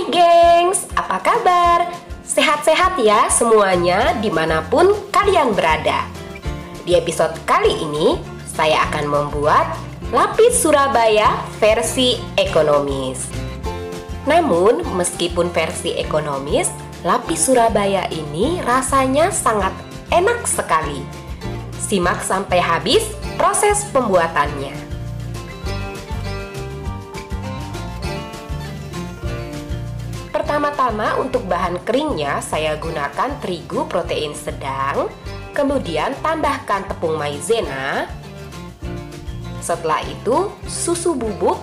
Hai gengs, apa kabar? Sehat-sehat ya semuanya dimanapun kalian berada. Di episode kali ini, saya akan membuat lapis Surabaya versi ekonomis. Namun, meskipun versi ekonomis, lapis Surabaya ini rasanya sangat enak sekali. Simak sampai habis proses pembuatannya. Pertama-tama untuk bahan keringnya saya gunakan terigu protein sedang, kemudian tambahkan tepung maizena, setelah itu susu bubuk,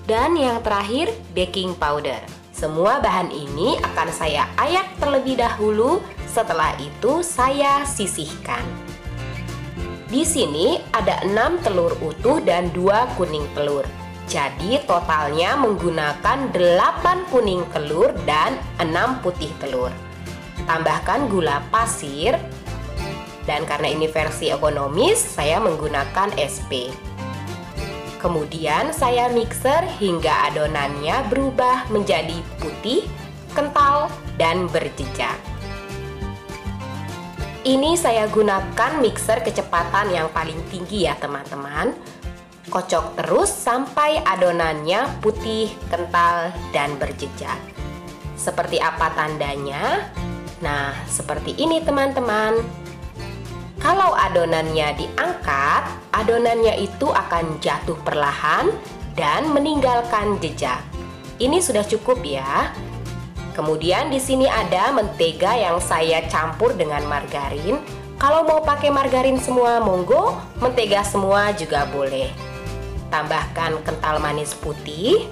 dan yang terakhir baking powder. Semua bahan ini akan saya ayak terlebih dahulu, setelah itu saya sisihkan. Di sini ada 6 telur utuh dan 2 kuning telur. Jadi totalnya menggunakan 8 kuning telur dan 6 putih telur. Tambahkan gula pasir. Dan karena ini versi ekonomis, saya menggunakan SP. Kemudian saya mixer hingga adonannya berubah menjadi putih, kental, dan berjejak. Ini saya gunakan mixer kecepatan yang paling tinggi ya teman-teman. Kocok terus sampai adonannya putih, kental, dan berjejak. Seperti apa tandanya? Nah, seperti ini teman-teman. Kalau adonannya diangkat, adonannya itu akan jatuh perlahan dan meninggalkan jejak. Ini sudah cukup ya. Kemudian di sini ada mentega yang saya campur dengan margarin. Kalau mau pakai margarin semua monggo, mentega semua juga boleh. Tambahkan kental manis putih.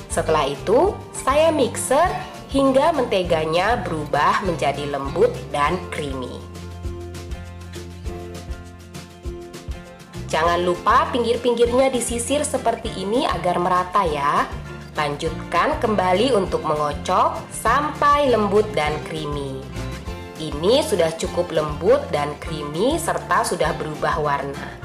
Setelah itu, saya mixer hingga menteganya berubah menjadi lembut dan creamy. Jangan lupa pinggir-pinggirnya disisir seperti ini agar merata ya. Lanjutkan kembali untuk mengocok sampai lembut dan creamy. Ini sudah cukup lembut dan creamy serta sudah berubah warna.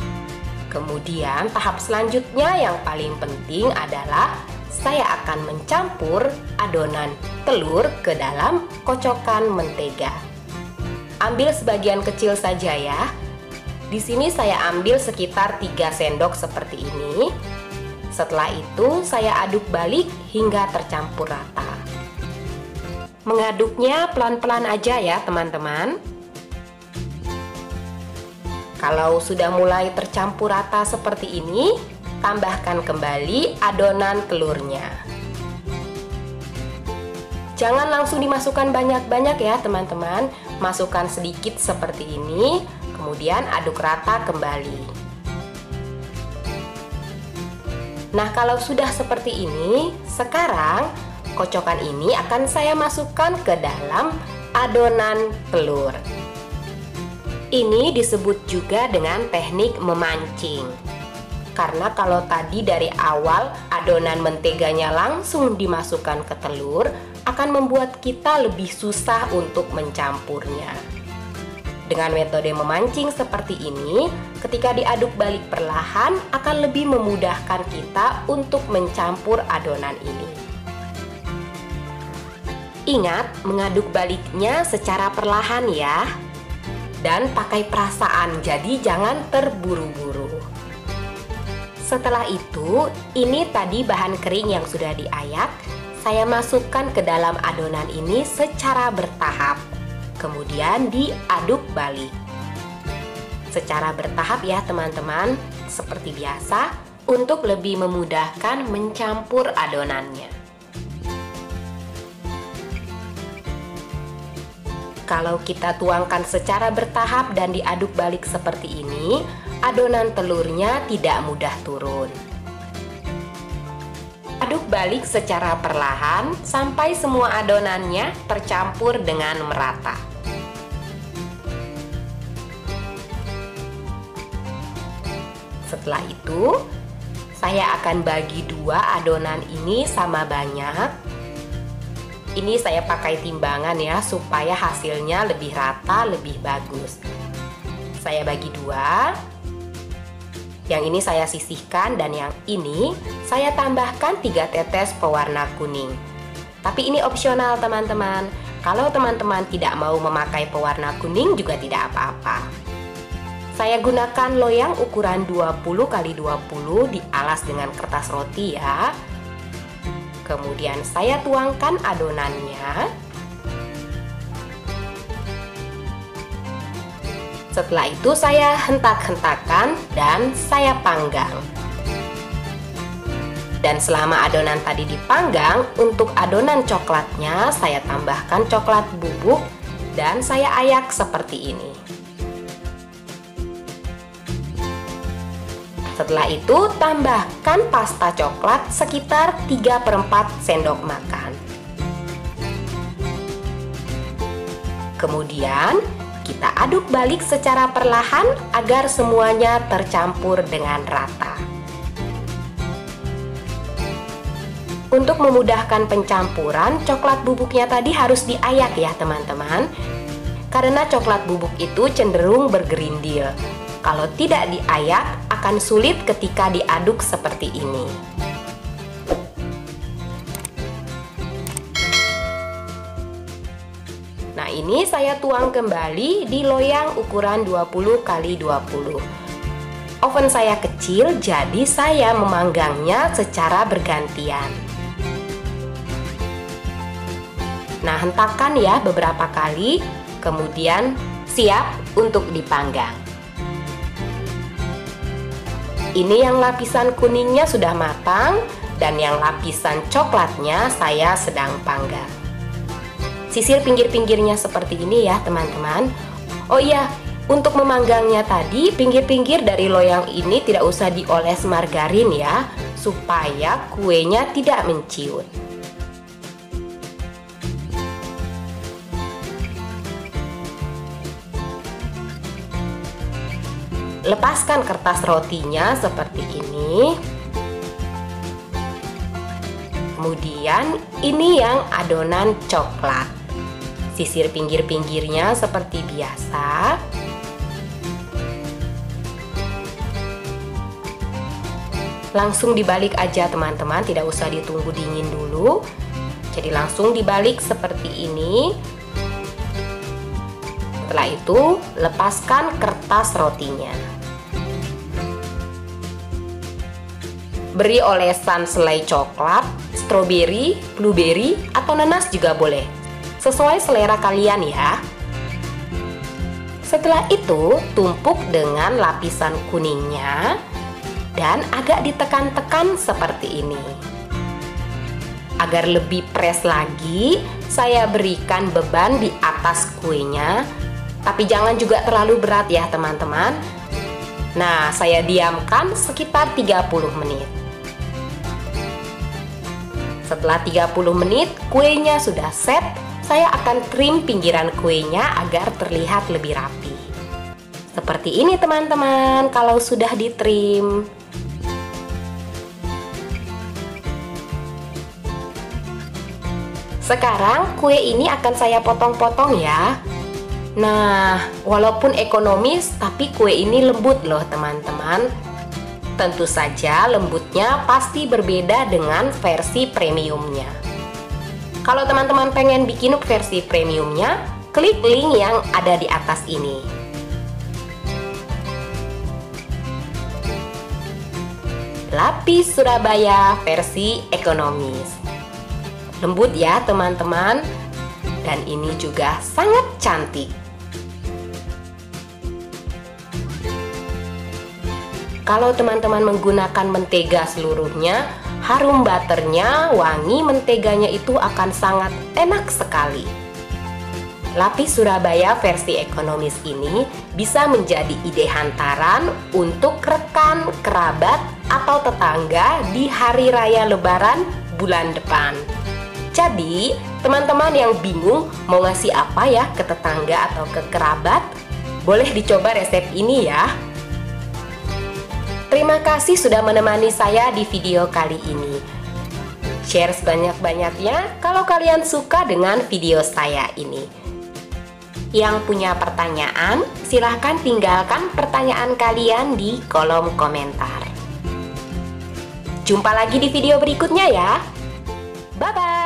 Kemudian tahap selanjutnya yang paling penting adalah saya akan mencampur adonan telur ke dalam kocokan mentega. Ambil sebagian kecil saja ya. Di sini saya ambil sekitar 3 sendok seperti ini. Setelah itu saya aduk balik hingga tercampur rata. Mengaduknya pelan-pelan aja ya teman-teman. Kalau sudah mulai tercampur rata seperti ini, tambahkan kembali adonan telurnya. Jangan langsung dimasukkan banyak-banyak ya teman-teman. Masukkan sedikit seperti ini, kemudian aduk rata kembali. Nah, kalau sudah seperti ini, sekarang kocokan ini akan saya masukkan ke dalam adonan telur. Ini disebut juga dengan teknik memancing. Karena kalau tadi dari awal adonan menteganya langsung dimasukkan ke telur, akan membuat kita lebih susah untuk mencampurnya. Dengan metode memancing seperti ini, ketika diaduk balik perlahan akan lebih memudahkan kita untuk mencampur adonan ini. Ingat, mengaduk baliknya secara perlahan ya. Dan pakai perasaan, jadi jangan terburu-buru. Setelah itu, ini tadi bahan kering yang sudah diayak, saya masukkan ke dalam adonan ini secara bertahap. Kemudian diaduk balik. Secara bertahap ya teman-teman, seperti biasa, untuk lebih memudahkan mencampur adonannya. Kalau kita tuangkan secara bertahap dan diaduk balik seperti ini, adonan telurnya tidak mudah turun. Aduk balik secara perlahan sampai semua adonannya tercampur dengan merata. Setelah itu, saya akan bagi 2 adonan ini sama banyak. Ini saya pakai timbangan ya, supaya hasilnya lebih rata, lebih bagus. Saya bagi 2. Yang ini saya sisihkan dan yang ini saya tambahkan 3 tetes pewarna kuning. Tapi ini opsional teman-teman. Kalau teman-teman tidak mau memakai pewarna kuning juga tidak apa-apa. Saya gunakan loyang ukuran 20 x 20 dialas dengan kertas roti ya. Kemudian saya tuangkan adonannya. Setelah itu saya hentak-hentakan dan saya panggang. Dan selama adonan tadi dipanggang, untuk adonan coklatnya saya tambahkan coklat bubuk dan saya ayak seperti ini. Setelah itu tambahkan pasta coklat sekitar 3/4 sendok makan. Kemudian kita aduk balik secara perlahan agar semuanya tercampur dengan rata. Untuk memudahkan pencampuran, coklat bubuknya tadi harus diayak ya teman-teman. Karena coklat bubuk itu cenderung bergerindil. Kalau tidak diayak, akan sulit ketika diaduk seperti ini. Nah, ini saya tuang kembali di loyang ukuran 20 x 20. Oven saya kecil, jadi saya memanggangnya secara bergantian. Nah, hentakan ya beberapa kali, kemudian siap untuk dipanggang. Ini yang lapisan kuningnya sudah matang dan yang lapisan coklatnya saya sedang panggang. Sisir pinggir-pinggirnya seperti ini ya teman-teman. Oh iya, untuk memanggangnya tadi, pinggir-pinggir dari loyang ini tidak usah dioles margarin ya, supaya kuenya tidak menciut. Lepaskan kertas rotinya seperti ini. Kemudian ini yang adonan coklat. Sisir pinggir-pinggirnya seperti biasa. Langsung dibalik aja teman-teman, tidak usah ditunggu dingin dulu. Jadi langsung dibalik seperti ini. Setelah itu lepaskan kertas rotinya. Beri olesan selai coklat, stroberi, blueberry, atau nanas juga boleh. Sesuai selera kalian ya. Setelah itu tumpuk dengan lapisan kuningnya dan agak ditekan-tekan seperti ini. Agar lebih press lagi, saya berikan beban di atas kuenya. Tapi jangan juga terlalu berat ya teman-teman. Nah, saya diamkan sekitar 30 menit. Setelah 30 menit, kuenya sudah set. Saya akan trim pinggiran kuenya agar terlihat lebih rapi. Seperti ini teman-teman, kalau sudah ditrim. Sekarang kue ini akan saya potong-potong ya. Nah, walaupun ekonomis, tapi kue ini lembut loh teman-teman. Tentu saja lembutnya pasti berbeda dengan versi premiumnya. Kalau teman-teman pengen bikin versi premiumnya, klik link yang ada di atas ini. Lapis Surabaya versi ekonomis. Lembut ya teman-teman, dan ini juga sangat cantik. Kalau teman-teman menggunakan mentega seluruhnya, harum butternya, wangi menteganya itu akan sangat enak sekali. Lapis Surabaya versi ekonomis ini bisa menjadi ide hantaran untuk rekan, kerabat, atau tetangga di hari raya Lebaran bulan depan. Jadi, teman-teman yang bingung mau ngasih apa ya ke tetangga atau ke kerabat, boleh dicoba resep ini ya. Terima kasih sudah menemani saya di video kali ini. Share sebanyak-banyaknya kalau kalian suka dengan video saya ini. Yang punya pertanyaan, silahkan tinggalkan pertanyaan kalian di kolom komentar. Jumpa lagi di video berikutnya ya. Bye-bye.